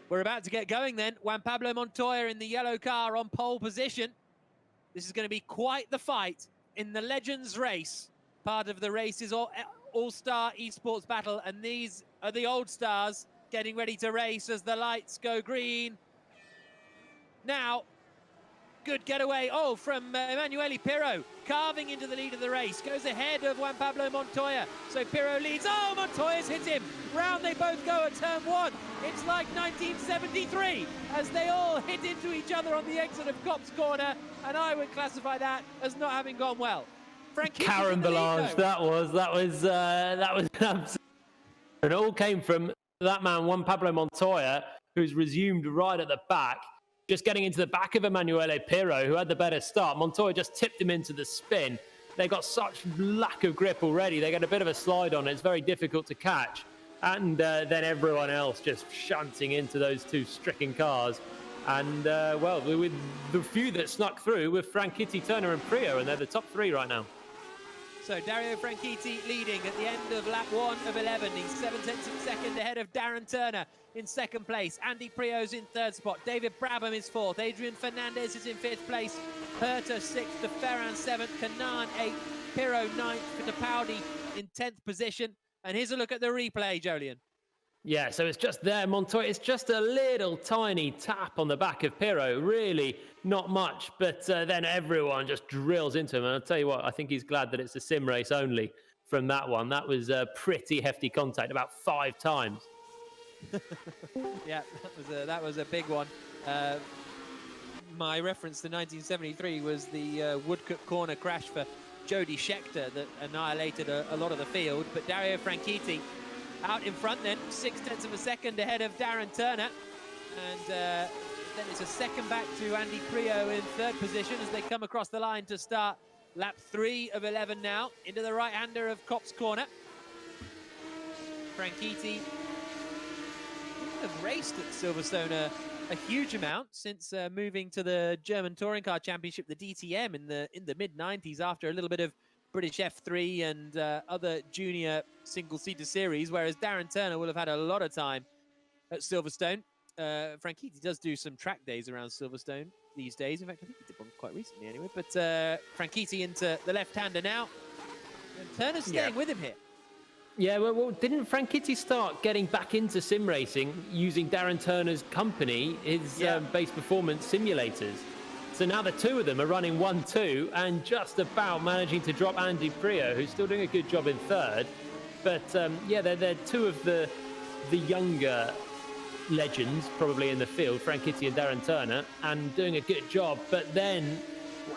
We're about to get going then. Juan Pablo Montoya in the yellow car on pole position. This is going to be quite the fight in the Legends race. Part of the race is all-star esports battle, and these are the old stars getting ready to race as the lights go green. Now, good getaway, from Emanuele Pirro, carving into the lead of the race, goes ahead of Juan Pablo Montoya. So Pirro leads, Montoya's hit him. Round they both go at turn 1. It's like 1973 as they all hit into each other on the exit of Copse Corner, and I would classify that as not having gone well. Carambolage, that was absolutely. It all came from that man, Juan Pablo Montoya, who's resumed right at the back, just getting into the back of Emanuele Pirro, who had the better start. Montoya just tipped him into the spin. They got such lack of grip already. They get a bit of a slide on it. It's very difficult to catch. And then everyone else just shunting into those two stricken cars. And, with the few that snuck through with Franchitti, Turner and Priaulx, and they're the top 3 right now. So Dario Franchitti leading at the end of lap 1 of 11. He's 7/10 of a second ahead of Darren Turner in second place. Andy Priaulx in third spot. David Brabham is fourth. Adrian Fernandez is in fifth place. Herta 6th. De Ferran 7th. Kanaan 8th. Pirro 9th. Fittipaldi in 10th position. And here's a look at the replay, Jolien. Yeah, so it's just there. Montoya, it's just a little tiny tap on the back of Pirro. Really not much, but then everyone just drills into him. And I'll tell you what, I think he's glad that it's a sim race only from that one. That was a pretty hefty contact, about 5 times. Yeah, that was a big one. My reference to 1973 was the Woodcote corner crash for Jody Scheckter that annihilated a lot of the field. But Dario Franchitti out in front then, 6/10 of a second ahead of Darren Turner. And then it's a second back to Andy Priaulx in third position as they come across the line to start lap 3 of 11 now, into the right-hander of Copse Corner. Franchitti have raced at Silverstone a huge amount since moving to the German Touring Car Championship, the DTM, in the mid-90s after a little bit of British F3 and other junior single-seater series, whereas Darren Turner will have had a lot of time at Silverstone. Franchitti does do some track days around Silverstone these days. In fact, I think he did one quite recently anyway. But Franchitti into the left-hander now. And Turner's staying with him here. Yeah, well, didn't Franchitti start getting back into sim racing using Darren Turner's company, his base performance simulators? So now the two of them are running 1-2 and just about managing to drop Andy Priaulx, who's still doing a good job in third. But they're two of the younger legends probably in the field, Franchitti and Darren Turner, and doing a good job. But then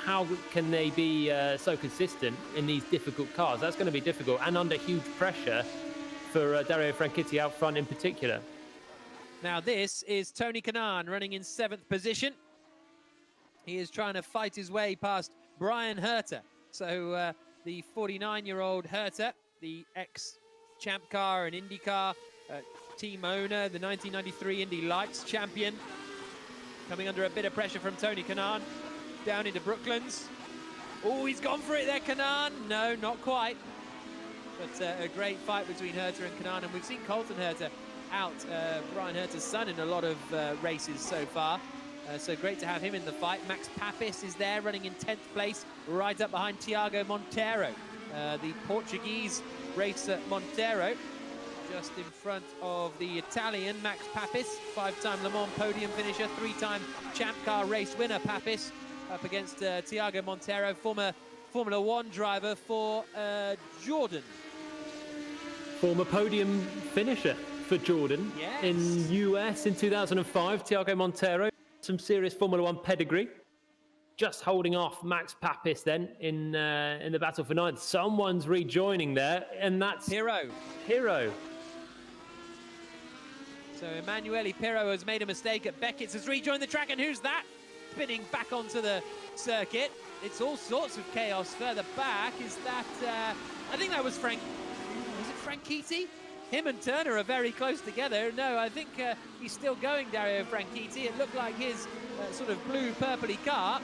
how can they be so consistent in these difficult cars? That's going to be difficult and under huge pressure for Dario Franchitti out front in particular. Now this is Tony Kanaan running in 7th position. He is trying to fight his way past Bryan Herta. So the 49-year-old Herta, the ex-Champ Car and IndyCar team owner, the 1993 Indy Lights champion, coming under a bit of pressure from Tony Kanaan. Down into Brooklands. Oh, he's gone for it there, Kanaan. No, not quite. But a great fight between Herta and Kanaan. And we've seen Colton Herta out, Bryan Herta's son, in a lot of races so far. So great to have him in the fight. Max Papis is there running in 10th place, right up behind Tiago Monteiro. The Portuguese racer Monteiro, just in front of the Italian Max Papis, 5-time Le Mans podium finisher, 3-time Champ Car race winner Papis, up against Tiago Monteiro, former Formula 1 driver for Jordan. Former podium finisher for Jordan in US in 2005, Tiago Monteiro. Some serious Formula 1 pedigree. Just holding off Max Papis then in the battle for ninth. Someone's rejoining there, and that's Pirro. So Emanuele Pirro has made a mistake at Beckett's, has rejoined the track, and who's that? Spinning back onto the circuit. It's all sorts of chaos further back. Is that, I think that was Was it Franchitti? Him and Turner are very close together. No, I think he's still going, Dario Franchitti. It looked like his sort of blue-purpley car.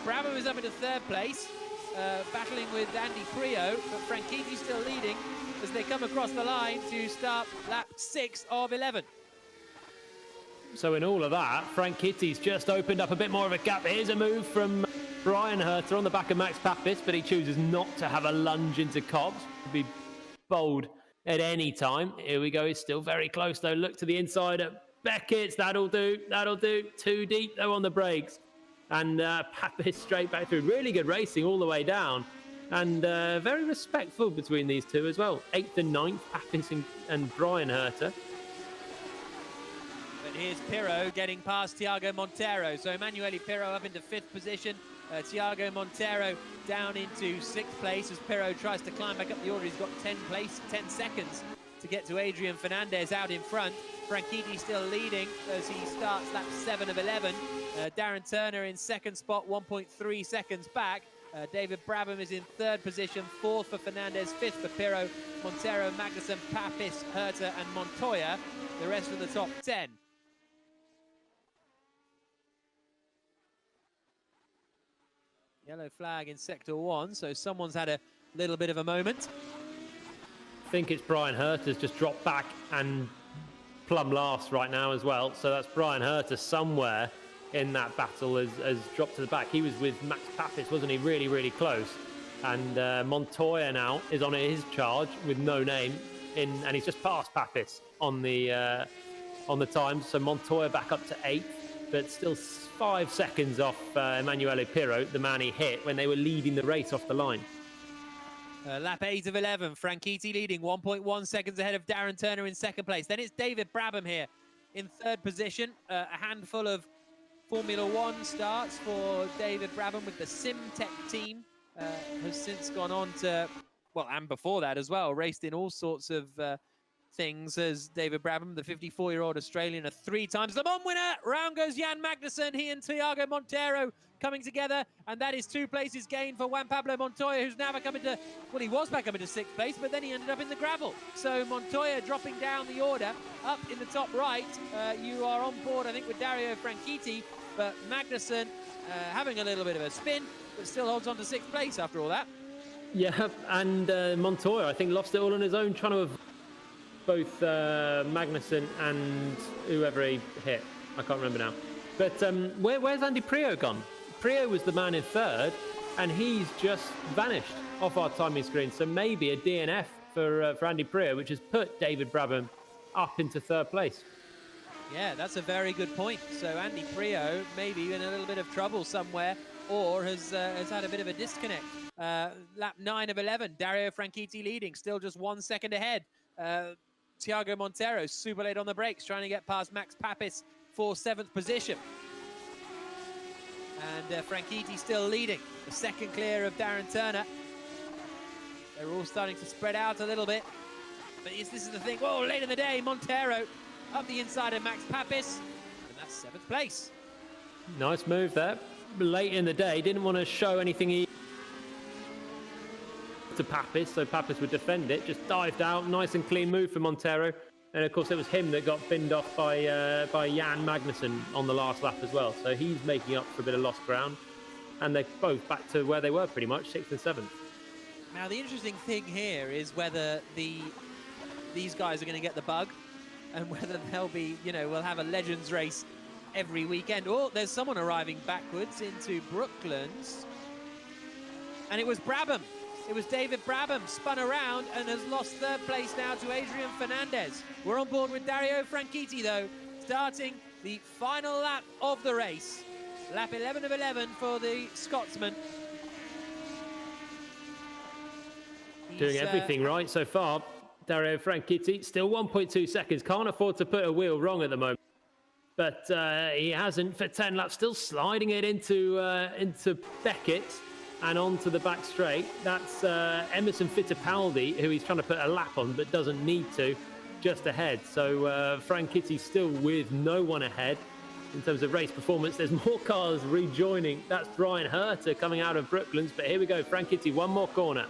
Brabham is up into third place, battling with Andy Priaulx, but Franchitti's still leading as they come across the line to start lap 6 of 11. So in all of that, Franchitti's just opened up a bit more of a gap. Here's a move from Bryan Herta on the back of Max Papis, but he chooses not to have a lunge into Cobbs. To be bold at any time. Here we go. He's still very close, though. Look to the inside at Beckett's. That'll do. That'll do. Too deep, though, on the brakes. And Papis straight back through. Really good racing all the way down. And very respectful between these two as well. 8th and 9th, Papis and Bryan Herta. But here's Pirro getting past Tiago Monteiro. So Emanuele Pirro up into 5th position. Tiago Monteiro down into 6th place as Pirro tries to climb back up the order. He's got 10 seconds to get to Adrian Fernandez out in front. Franchitti still leading as he starts lap 7 of 11. Darren Turner in 2nd spot, 1.3 seconds back. David Brabham is in 3rd position, 4th for Fernandez, 5th for Pirro, Monteiro, Magnussen, Papis, Herta and Montoya. The rest of the top 10. Yellow flag in sector 1, so someone's had a little bit of a moment. I think it's Bryan Herta's just dropped back and plumb last right now as well. So that's Bryan Herta somewhere in that battle has dropped to the back. He was with Max Papis, wasn't he? Really, really close. And Montoya now is on his charge with no name and he's just passed Papis on the times. So Montoya back up to 8th, but still 5 seconds off Emanuele Pirro, the man he hit when they were leading the race off the line. Lap 8 of 11, Franchitti leading 1.1 seconds ahead of Darren Turner in 2nd place. Then it's David Brabham here in 3rd position. A handful of Formula 1 starts for David Brabham with the SimTech team. Has since gone on to, well, and before that as well, raced in all sorts of things as David Brabham, the 54-year-old Australian, a 3 times Le Mans winner. Round goes Jan Magnussen. He and Tiago Monteiro coming together, and that is 2 places gained for Juan Pablo Montoya, who's now back up into, well, he was back up into 6th place, but then he ended up in the gravel. So Montoya dropping down the order. Up in the top right, you are on board, I think, with Dario Franchitti, but Magnussen having a little bit of a spin, but still holds on to 6th place after all that. Yeah, and Montoya, I think, lost it all on his own, trying to avoid both Magnussen and whoever he hit. I can't remember now. But where's Andy Priaulx gone? Priaulx was the man in 3rd, and he's just vanished off our timing screen. So maybe a DNF for Andy Priaulx, which has put David Brabham up into 3rd place. Yeah, that's a very good point. So Andy Priaulx maybe in a little bit of trouble somewhere, or has had a bit of a disconnect. Lap 9 of 11, Dario Franchitti leading, still just 1 second ahead. Tiago Monteiro super late on the brakes, trying to get past Max Papis for 7th position. And Franchitti still leading, the 2nd clear of Darren Turner. They're all starting to spread out a little bit. But this is the thing, whoa, late in the day, Monteiro up the inside of Max Papis, and that's 7th place. Nice move there. Late in the day, didn't want to show anything to Papis, so Papis would defend it. Just dived out, nice and clean move for Monteiro. And of course, it was him that got binned off by Jan Magnussen on the last lap as well. So he's making up for a bit of lost ground. And they're both back to where they were pretty much, 6th and 7th. Now, the interesting thing here is whether these guys are going to get the bug and whether they'll be, we'll have a Legends race every weekend. Oh, there's someone arriving backwards into Brooklands. And it was Brabham. It was David Brabham, spun around and has lost 3rd place now to Adrian Fernandez. We're on board with Dario Franchitti, though, starting the final lap of the race. Lap 11 of 11 for the Scotsman. Doing everything right so far. Dario Franchitti, still 1.2 seconds. Can't afford to put a wheel wrong at the moment. But he hasn't for 10 laps, still sliding it into Beckett. And onto the back straight. That's Emerson Fittipaldi, who he's trying to put a lap on, but doesn't need to, just ahead. So Franchitti still with no one ahead in terms of race performance. There's more cars rejoining. That's Bryan Herta coming out of Brooklands. But here we go, Franchitti, one more corner.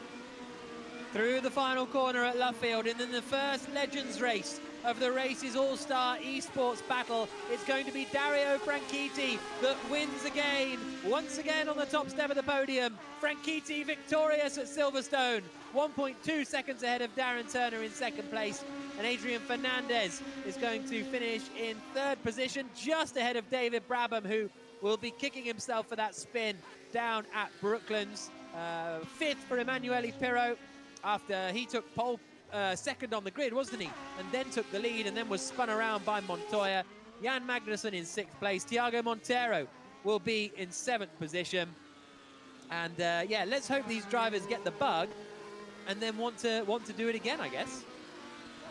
Through the final corner at Luffield, and then the first Legends race of the race's all-star esports battle. It's going to be Dario Franchitti that wins again, once again on the top step of the podium. Franchitti victorious at Silverstone, 1.2 seconds ahead of Darren Turner in 2nd place. And Adrian Fernandez is going to finish in 3rd position, just ahead of David Brabham, who will be kicking himself for that spin down at Brooklands. 5th for Emanuele Pirro, after he took pole 2nd on the grid, wasn't he? And then took the lead and then was spun around by Montoya. Jan Magnussen in 6th place. Tiago Monteiro will be in 7th position. And yeah, let's hope these drivers get the bug and then want to do it again, I guess.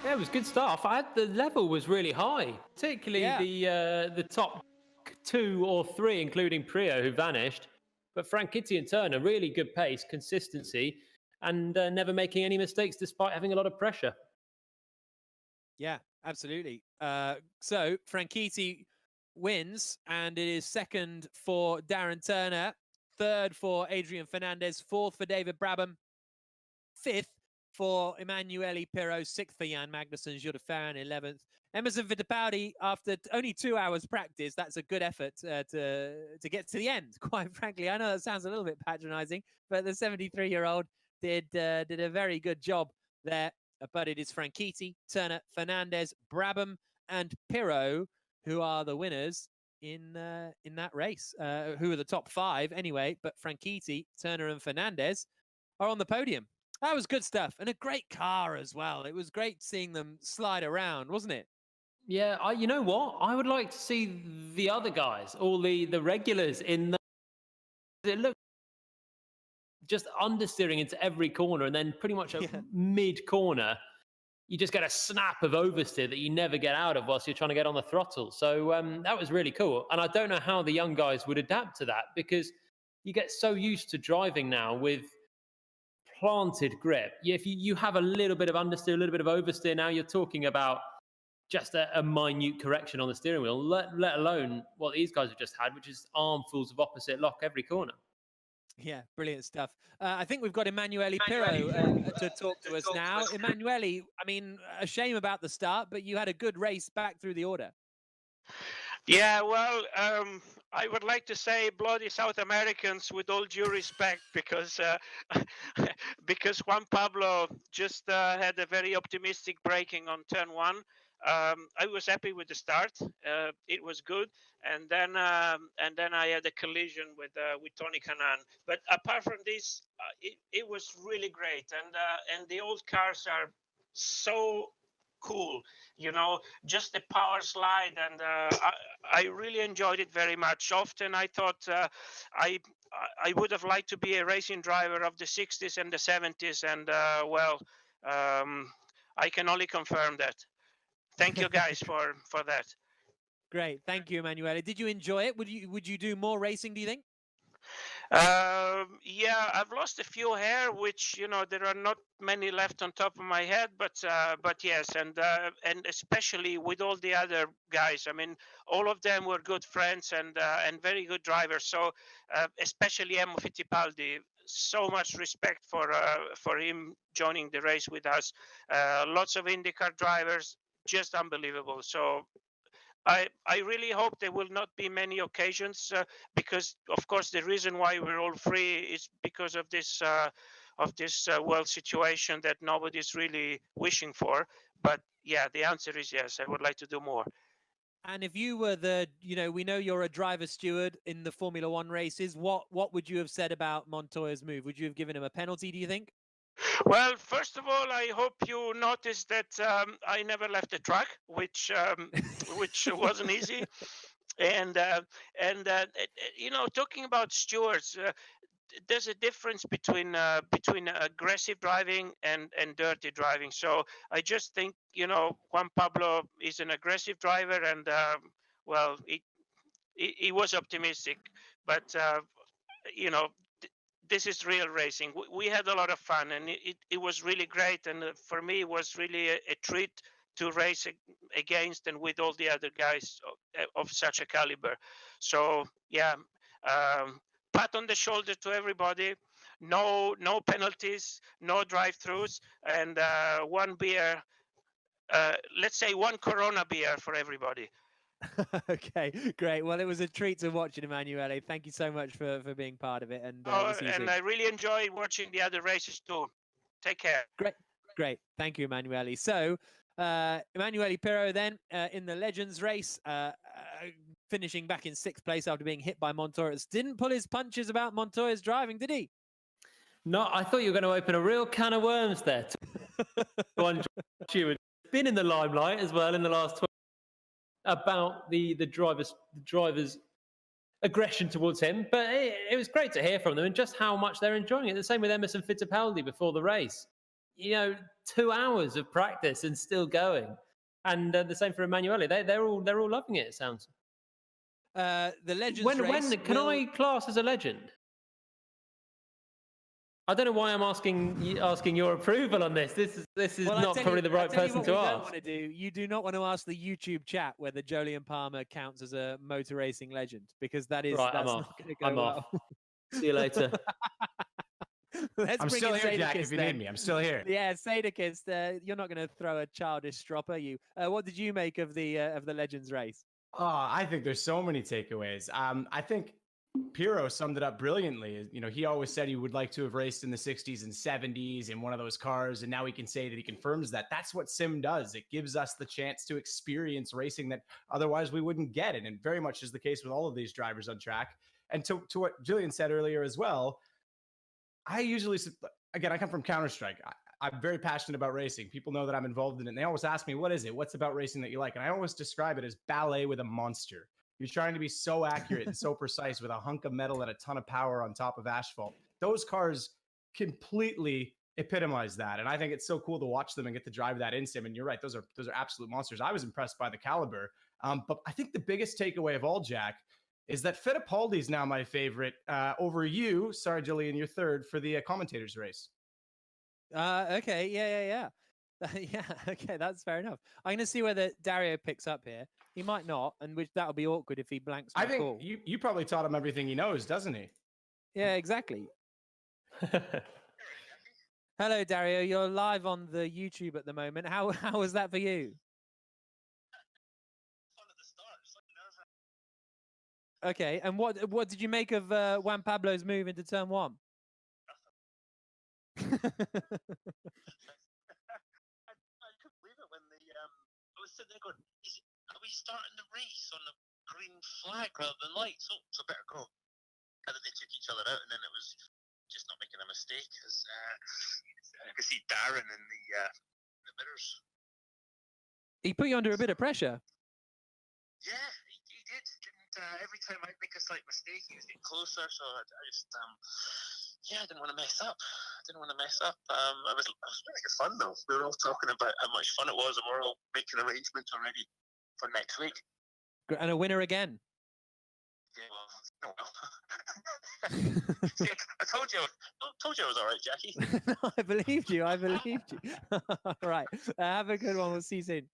Yeah, it was good stuff. The level was really high, particularly the top 2 or 3, including Priaulx, who vanished. But Franchitti and Turner, really good pace, consistency, and never making any mistakes despite having a lot of pressure. Yeah, absolutely. So Franchitti wins, and it is 2nd for Darren Turner, 3rd for Adrian Fernandez, 4th for David Brabham, 5th for Emanuele Pirro, 6th for Jan Magnussen, Gil de Ferran 11th. Emerson Fittipaldi, after only 2 hours practice, that's a good effort to get to the end, quite frankly. I know that sounds a little bit patronizing, but the 73-year-old did a very good job there. But it is Franchitti, Turner, Fernandez, Brabham, and Pirro who are the winners in that race, who are the top 5 anyway. But Franchitti, Turner, and Fernandez are on the podium. That was good stuff, and a great car as well. It was great seeing them slide around, wasn't it? Yeah, you know what? I would like to see the other guys, all the regulars in the... It looked just understeering into every corner, and then pretty much a mid-corner, you just get a snap of oversteer that you never get out of whilst you're trying to get on the throttle. So that was really cool. And I don't know how the young guys would adapt to that, because you get so used to driving now with planted grip. If you have a little bit of understeer, a little bit of oversteer, now you're talking about just a minute correction on the steering wheel, let alone what these guys have just had, which is armfuls of opposite lock every corner. Yeah, brilliant stuff. I think we've got Emanuele Pirro to talk to us now. Emanuele, I mean, a shame about the start, but you had a good race back through the order. Yeah, well, I would like to say bloody South Americans, with all due respect, because because Juan Pablo just had a very optimistic braking on turn 1. I was happy with the start. It was good, and then I had a collision with Tony Kanaan. But apart from this, it was really great, and the old cars are so cool, you know, just the power slide, and I really enjoyed it very much. Often I thought I would have liked to be a racing driver of the 60s and the 70s, and well, I can only confirm that. Thank you guys for that. Great, thank you, Emanuele. Did you enjoy it? Would you do more racing, do you think? Yeah, I've lost a few hair, which, you know, there are not many left on top of my head, but yes, and especially with all the other guys. I mean, all of them were good friends and very good drivers. So especially Emerson Fittipaldi, so much respect for him joining the race with us. Lots of IndyCar drivers, just unbelievable. So I really hope there will not be many occasions, because, of course, the reason why we're all free is because of this world situation that nobody's really wishing for. But yeah, the answer is yes. I would like to do more. And if you were we know you're a driver steward in the Formula One races, what would you have said about Montoya's move? Would you have given him a penalty, do you think? Well, first of all, I hope you noticed that I never left the track, which wasn't easy. And you know, talking about stewards, there's a difference between aggressive driving and dirty driving. So I just think, you know, Juan Pablo is an aggressive driver, and well, he was optimistic, but you know, this is real racing. We had a lot of fun, and it was really great. And for me, it was really a treat to race against and with all the other guys of such a caliber. So yeah, pat on the shoulder to everybody. No penalties, no drive-throughs, and one beer. Let's say one Corona beer for everybody. Okay, great. Well, it was a treat to watch it, Emanuele. Thank you so much for being part of it. And I really enjoy watching the other races too. Take care. Great. Thank you, Emanuele. So Emanuele Pirro then in the Legends race, finishing back in 6th place after being hit by Montoya. Didn't pull his punches about Montoya's driving, did he? No, I thought you were going to open a real can of worms there. One you had been in the limelight as well in the last 12 about the drivers' aggression towards him. But it was great to hear from them and just how much they're enjoying it. The same with Emerson Fittipaldi before the race. 2 hours of practice and still going. And the same for Emanuele. They're all loving it. It sounds. The Legends when race. Can I class as a legend? I don't know why I'm asking your approval on this. This is not probably the right person to ask. Want to do. You do not want to ask the YouTube chat whether Jolyon Palmer counts as a motor racing legend, because that's not going to go well. See you later. I'm still here, Jack, if you need me. I'm still here. Yeah, Sadakist, you're not going to throw a childish strop, are you? What did you make of the Legends race? Oh, I think there's so many takeaways. I think Pirro summed it up brilliantly. He always said he would like to have raced in the 60s and 70s in one of those cars, and now he can say that he confirms that. That's what sim does. It gives us the chance to experience racing that otherwise we wouldn't get it, and very much is the case with all of these drivers on track. And to what Jillian said earlier as well, I come from Counter-Strike. I'm very passionate about racing. People know that I'm involved in it. And they always ask me, what is it? What's about racing that you like? And I always describe it as ballet with a monster. You're trying to be so accurate and so precise with a hunk of metal and a ton of power on top of asphalt. Those cars completely epitomize that. And I think it's so cool to watch them and get to drive that in sim. And you're right, those are absolute monsters. I was impressed by the caliber. But I think the biggest takeaway of all, Jack, is that Fittipaldi is now my favorite over you. Sorry, Jillian, you're third for the commentators race. Okay, yeah. Yeah, okay, that's fair enough. I'm going to see whether Dario picks up here. He might not, and that'll be awkward if he blanks my call. I think you probably taught him everything he knows, doesn't he? Yeah, exactly. Hello, Dario. You're live on the YouTube at the moment. How was that for you? Okay, and what did you make of Juan Pablo's move into turn 1? I couldn't believe it when I was sitting there going, are we starting the race on a green flag rather than lights? Oh, so better go. And then they took each other out, and then it was just not making a mistake, as I could see Darren in the mirrors. He put you under a bit of pressure. Yeah, he did. Every time I'd make a slight mistake, he was getting closer. So I just, I didn't want to mess up. It was really good fun, though. We were all talking about how much fun it was, and we're all making arrangements already for next week. And a winner again. Yeah, well. See, I told you I was all right, Jackie. No, I believed you. All right. Have a good one. We'll see you soon.